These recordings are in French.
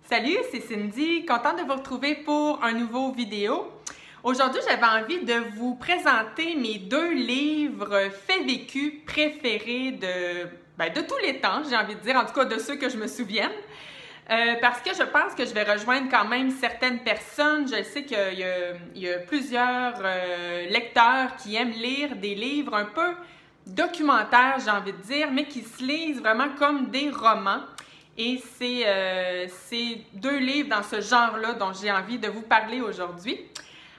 Salut, c'est Cindy, contente de vous retrouver pour un nouveau vidéo. Aujourd'hui, j'avais envie de vous présenter mes deux livres faits vécus préférés de tous les temps, j'ai envie de dire, en tout cas de ceux que je me souvienne. Parce que je pense que je vais rejoindre quand même certaines personnes. Je sais qu'il y a plusieurs lecteurs qui aiment lire des livres un peu documentaires, j'ai envie de dire, mais qui se lisent vraiment comme des romans. Et c'est deux livres dans ce genre-là dont j'ai envie de vous parler aujourd'hui.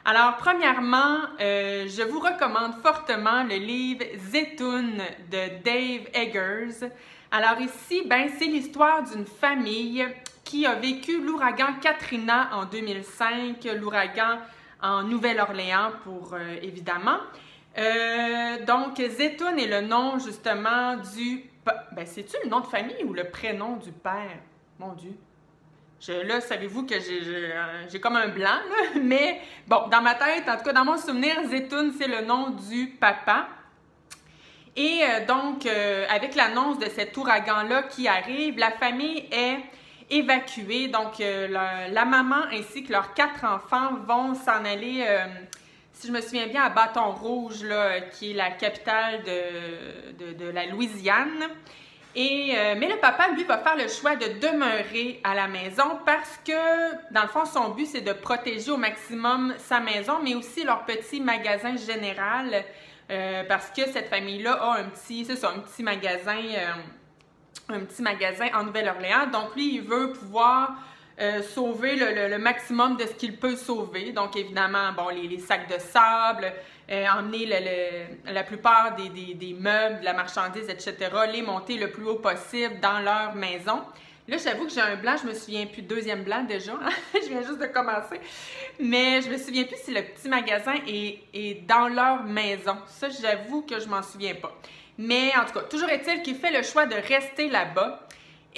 Alors, premièrement, je vous recommande fortement le livre Zeytoun de Dave Eggers. Alors ici, c'est l'histoire d'une famille qui a vécu l'ouragan Katrina en 2005, l'ouragan en Nouvelle-Orléans évidemment. Donc, Zeytoun est le nom justement du... c'est-tu le nom de famille ou le prénom du père? Mon Dieu! Là, savez-vous que j'ai comme un blanc, là? Mais bon, dans ma tête, en tout cas dans mon souvenir, Zeytoun, c'est le nom du papa. Et avec l'annonce de cet ouragan-là qui arrive, la famille est évacuée. Donc, la maman ainsi que leurs 4 enfants vont s'en aller... si je me souviens bien, à Bâton Rouge, là, qui est la capitale de la Louisiane. Mais le papa, lui, va faire le choix de demeurer à la maison parce que, dans le fond, son but, c'est de protéger au maximum sa maison, mais aussi leur petit magasin général, parce que cette famille-là a un petit magasin en Nouvelle-Orléans. Donc, lui, il veut pouvoir... sauver le maximum de ce qu'il peut sauver. Donc, évidemment, bon, les sacs de sable, emmener la plupart des meubles, de la marchandise, etc., les monter le plus haut possible dans leur maison. Là, j'avoue que j'ai un blanc, je me souviens plus, deuxième blanc déjà, hein? Je viens juste de commencer. Mais je me souviens plus si le petit magasin est dans leur maison. Ça, j'avoue que je m'en souviens pas. Mais en tout cas, toujours est-il qu'il fait le choix de rester là-bas.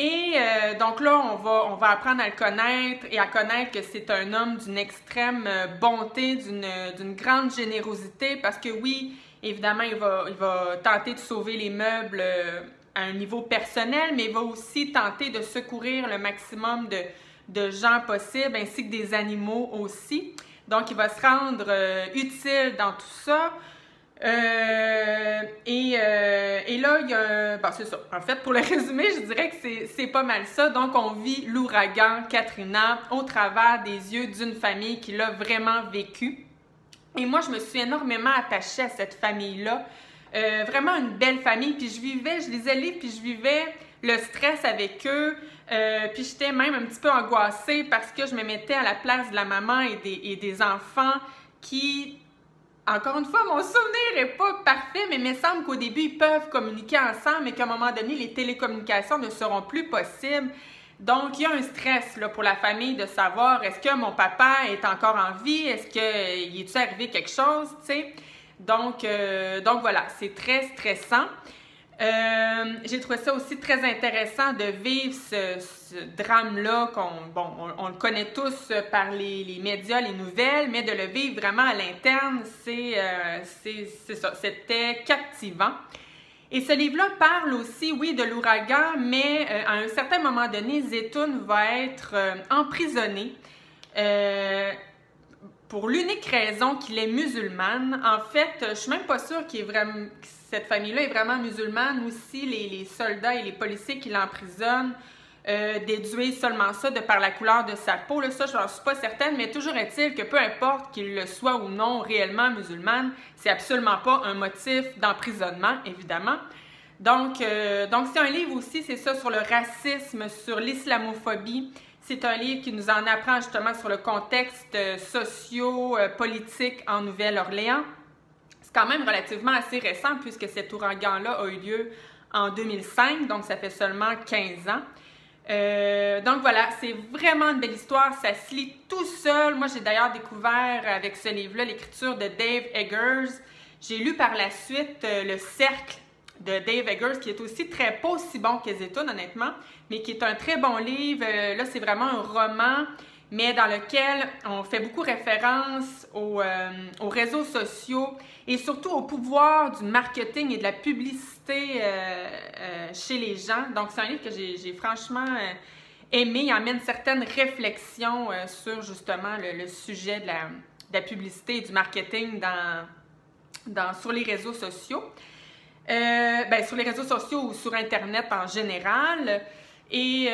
Et donc là, on va apprendre à le connaître et à connaître que c'est un homme d'une extrême bonté, d'une grande générosité parce que oui, évidemment, il va tenter de sauver les meubles à un niveau personnel, mais il va aussi tenter de secourir le maximum de gens possible ainsi que des animaux aussi. Donc, il va se rendre utile dans tout ça. Et là, il y a c'est ça. En fait, pour le résumer, je dirais que c'est pas mal ça. Donc, on vit l'ouragan Katrina au travers des yeux d'une famille qui l'a vraiment vécu. Et moi, je me suis énormément attachée à cette famille-là. Vraiment une belle famille. Puis je lisais les livres, puis je vivais le stress avec eux. Puis j'étais même un petit peu angoissée parce que je me mettais à la place de la maman et des enfants qui... Encore une fois, mon souvenir n'est pas parfait, mais il me semble qu'au début, ils peuvent communiquer ensemble, mais qu'à un moment donné, les télécommunications ne seront plus possibles. Donc, il y a un stress là, pour la famille de savoir, est-ce que mon papa est encore en vie? Est-ce qu'il est-tu arrivé quelque chose? T'sais? Donc voilà, c'est très stressant. J'ai trouvé ça aussi très intéressant de vivre ce drame-là, on le connaît tous par les médias, les nouvelles, mais de le vivre vraiment à l'interne, c'est ça, c'était captivant. Et ce livre-là parle aussi, oui, de l'ouragan, mais à un certain moment donné, Zeytoun va être emprisonné pour l'unique raison qu'il est musulmane. En fait, je suis même pas sûre que cette famille-là est vraiment musulmane. Aussi, les soldats et les policiers qui l'emprisonnent déduisent seulement ça de par la couleur de sa peau. Là, ça, je n'en suis pas certaine, mais toujours est-il que peu importe qu'il le soit ou non réellement musulmane, c'est absolument pas un motif d'emprisonnement, évidemment. Donc c'est un livre aussi, c'est ça, sur le racisme, sur l'islamophobie. C'est un livre qui nous en apprend justement sur le contexte socio-politique en Nouvelle-Orléans. C'est quand même relativement assez récent puisque cet ouragan-là a eu lieu en 2005, donc ça fait seulement 15 ans. Donc voilà, c'est vraiment une belle histoire, ça se lit tout seul. Moi, j'ai d'ailleurs découvert avec ce livre-là l'écriture de Dave Eggers. J'ai lu par la suite Le Cercle de Dave Eggers, qui est aussi pas aussi bon que Zeytoun, honnêtement, mais qui est un très bon livre. Là, c'est vraiment un roman, mais dans lequel on fait beaucoup référence aux réseaux sociaux et surtout au pouvoir du marketing et de la publicité chez les gens. Donc, c'est un livre que j'ai franchement aimé, il amène certaines réflexions sur justement le sujet de la publicité et du marketing sur les réseaux sociaux. Sur les réseaux sociaux ou sur Internet en général. Et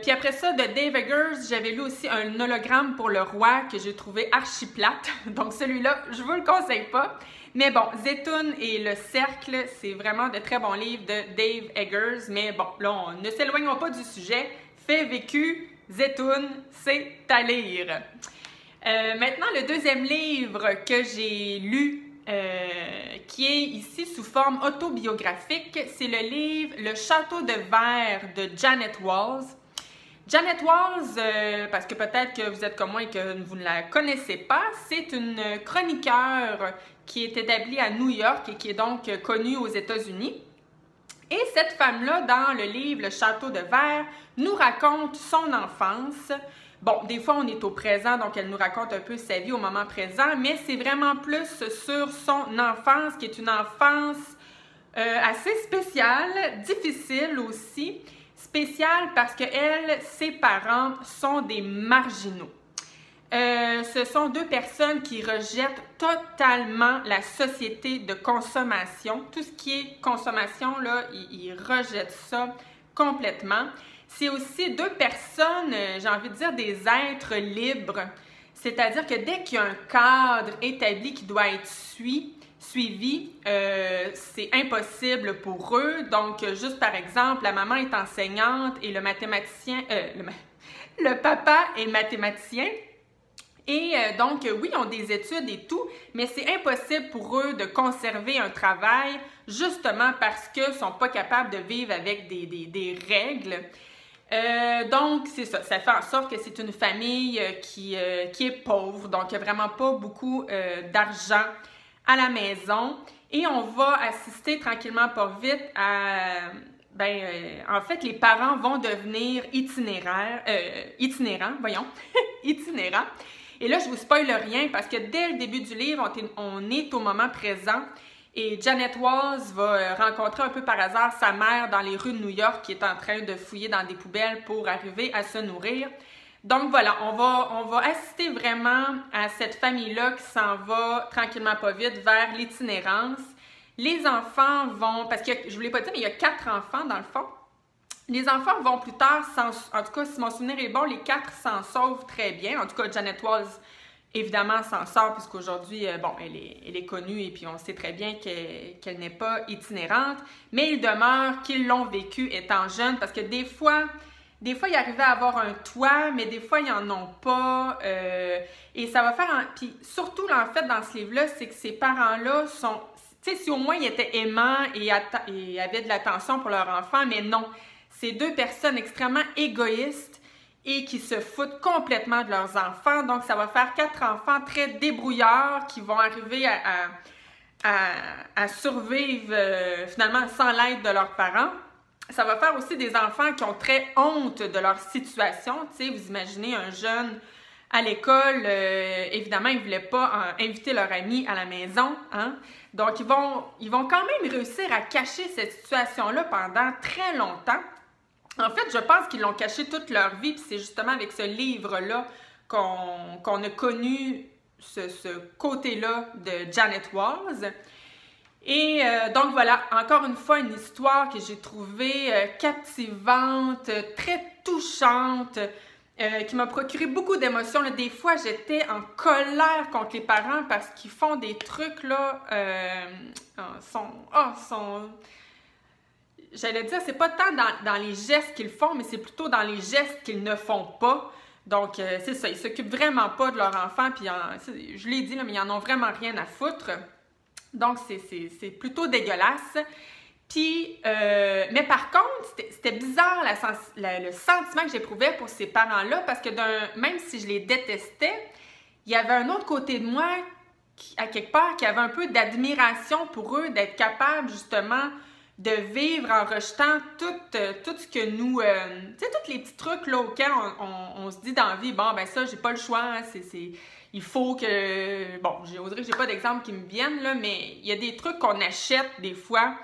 puis après ça, de Dave Eggers, j'avais lu aussi un hologramme pour le roi que j'ai trouvé archi plate. Donc celui-là, je vous le conseille pas. Mais bon, Zeytoun et le cercle, c'est vraiment de très bons livres de Dave Eggers. Mais bon, là, ne s'éloignons pas du sujet. Fait vécu, Zeytoun, c'est à lire. Maintenant, le deuxième livre que j'ai lu, qui est ici sous forme autobiographique, c'est le livre « Le château de verre » de Janet Walls. Janet Walls, parce que peut-être que vous êtes comme moi et que vous ne la connaissez pas, c'est une chroniqueur qui est établie à New York et qui est donc connue aux États-Unis. Et cette femme-là, dans le livre « Le château de verre », nous raconte son enfance. Bon, des fois, on est au présent, donc elle nous raconte un peu sa vie au moment présent, mais c'est vraiment plus sur son enfance, qui est une enfance assez spéciale, difficile aussi. Spéciale parce que elle, ses parents sont des marginaux. Ce sont deux personnes qui rejettent totalement la société de consommation. Tout ce qui est consommation, là, ils rejettent ça complètement. C'est aussi deux personnes, j'ai envie de dire, des êtres libres. C'est-à-dire que dès qu'il y a un cadre établi qui doit être suivi, c'est impossible pour eux. Donc, juste par exemple, la maman est enseignante et le mathématicien, le papa est mathématicien. Et donc, oui, ils ont des études et tout, mais c'est impossible pour eux de conserver un travail justement parce qu'ils ne sont pas capables de vivre avec des règles. Donc, c'est ça. Ça fait en sorte que c'est une famille qui est pauvre, donc il n'y a vraiment pas beaucoup d'argent à la maison. Et on va assister tranquillement pas vite à... en fait, les parents vont devenir itinérants. Et là, je vous spoile rien parce que dès le début du livre, on est au moment présent. Et Janet Walls va rencontrer un peu par hasard sa mère dans les rues de New York qui est en train de fouiller dans des poubelles pour arriver à se nourrir. Donc voilà, on va assister vraiment à cette famille-là qui s'en va tranquillement pas vite vers l'itinérance. Les enfants vont, parce que je ne vous l'ai pas dit, mais il y a 4 enfants dans le fond. Les enfants vont plus tard, en tout cas, si mon souvenir est bon, les 4 s'en sauvent très bien. En tout cas, Janet Walls, évidemment, s'en sort puisqu'aujourd'hui, bon, elle est connue et puis on sait très bien qu'elle n'est pas itinérante. Mais il demeure qu'ils l'ont vécu étant jeune parce que des fois, ils arrivaient à avoir un toit, mais des fois, ils n'en ont pas. Et ça va faire... Puis surtout, là, en fait, dans ce livre-là, c'est que ces parents-là sont... Tu sais, si au moins ils étaient aimants et avaient de l'attention pour leur enfant, mais non. C'est deux personnes extrêmement égoïstes et qui se foutent complètement de leurs enfants. Donc, ça va faire 4 enfants très débrouillards qui vont arriver à survivre finalement sans l'aide de leurs parents. Ça va faire aussi des enfants qui ont très honte de leur situation. Tu sais, vous imaginez un jeune à l'école, évidemment, ils ne voulaient pas inviter leur ami à la maison, hein? Donc, ils vont quand même réussir à cacher cette situation-là pendant très longtemps. En fait, je pense qu'ils l'ont caché toute leur vie, puis c'est justement avec ce livre-là qu'on a connu ce côté-là de Janet Walls. Et donc voilà, encore une fois, une histoire que j'ai trouvée captivante, très touchante, qui m'a procuré beaucoup d'émotions. Des fois, j'étais en colère contre les parents parce qu'ils font des trucs, là, j'allais dire, c'est pas tant dans les gestes qu'ils font, mais c'est plutôt dans les gestes qu'ils ne font pas. Donc, c'est ça, ils s'occupent vraiment pas de leur enfant, puis je l'ai dit, là, mais ils en ont vraiment rien à foutre. Donc, c'est plutôt dégueulasse. Puis, mais par contre, c'était bizarre le sentiment que j'éprouvais pour ces parents-là, parce que même si je les détestais, il y avait un autre côté de moi, à quelque part, qui avait un peu d'admiration pour eux, d'être capable justement de vivre en rejetant tout ce que nous... tu sais, tous les petits trucs là, auxquels on se dit dans la vie, bon, ben ça, j'ai pas le choix, hein, il faut que... Bon, on dirait que j'ai pas d'exemple qui me viennent, là, mais il y a des trucs qu'on achète des fois,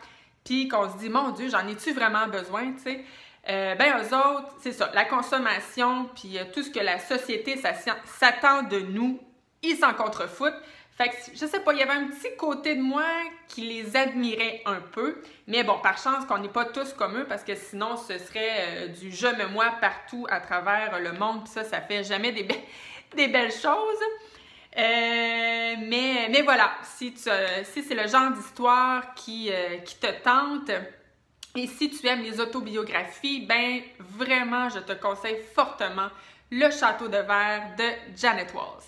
puis qu'on se dit, mon Dieu, j'en ai-tu vraiment besoin, tu sais? ben eux autres, c'est ça, la consommation, puis tout ce que la société s'attend de nous, ils s'en contrefoutent. Fait que, je sais pas, il y avait un petit côté de moi qui les admirait un peu. Mais bon, par chance qu'on n'est pas tous comme eux, parce que sinon, ce serait du « je me moi » partout à travers le monde. Puis ça fait jamais des belles choses. Mais voilà, si c'est le genre d'histoire qui te tente, et si tu aimes les autobiographies, ben vraiment, je te conseille fortement Le Château de verre de Janet Walls.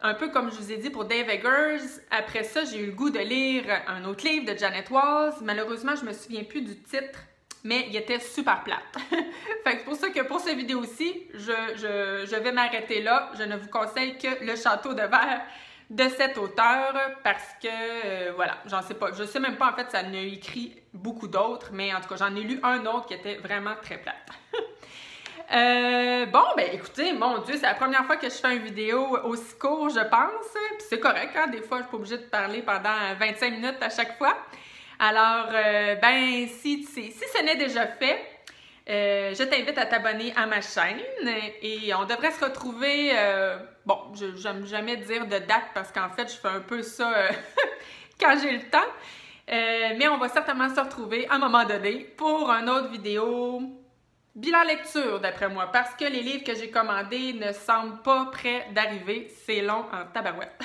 Un peu comme je vous ai dit pour Dave Eggers, après ça, j'ai eu le goût de lire un autre livre de Janet Walls. Malheureusement, je me souviens plus du titre, mais il était super plate. Fait que c'est pour ça que pour cette vidéo-ci, je vais m'arrêter là. Je ne vous conseille que Le Château de verre de cet auteur parce que, voilà, j'en sais pas. Je sais même pas, en fait, ça n'a écrit beaucoup d'autres, mais en tout cas, j'en ai lu un autre qui était vraiment très plate. Bon, ben écoutez, mon Dieu, c'est la première fois que je fais une vidéo aussi courte, je pense. Puis c'est correct, hein? Des fois, je suis pas obligée de parler pendant 25 minutes à chaque fois. Alors, ben, si ce n'est déjà fait, je t'invite à t'abonner à ma chaîne et on devrait se retrouver, bon, j'aime jamais dire de date parce qu'en fait, je fais un peu ça quand j'ai le temps. Mais on va certainement se retrouver à un moment donné pour une autre vidéo bilan lecture, d'après moi, parce que les livres que j'ai commandés ne semblent pas prêts d'arriver. C'est long en tabarouette.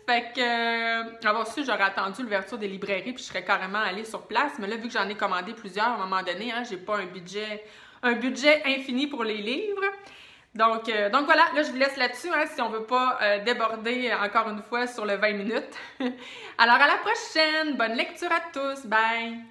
Fait que, avoir su, j'aurais attendu l'ouverture des librairies puis je serais carrément allée sur place. Mais là, vu que j'en ai commandé plusieurs, à un moment donné, hein, j'ai pas un budget infini pour les livres. Donc voilà, là, je vous laisse là-dessus, hein, si on veut pas déborder encore une fois sur le 20 minutes. Alors, à la prochaine! Bonne lecture à tous! Bye!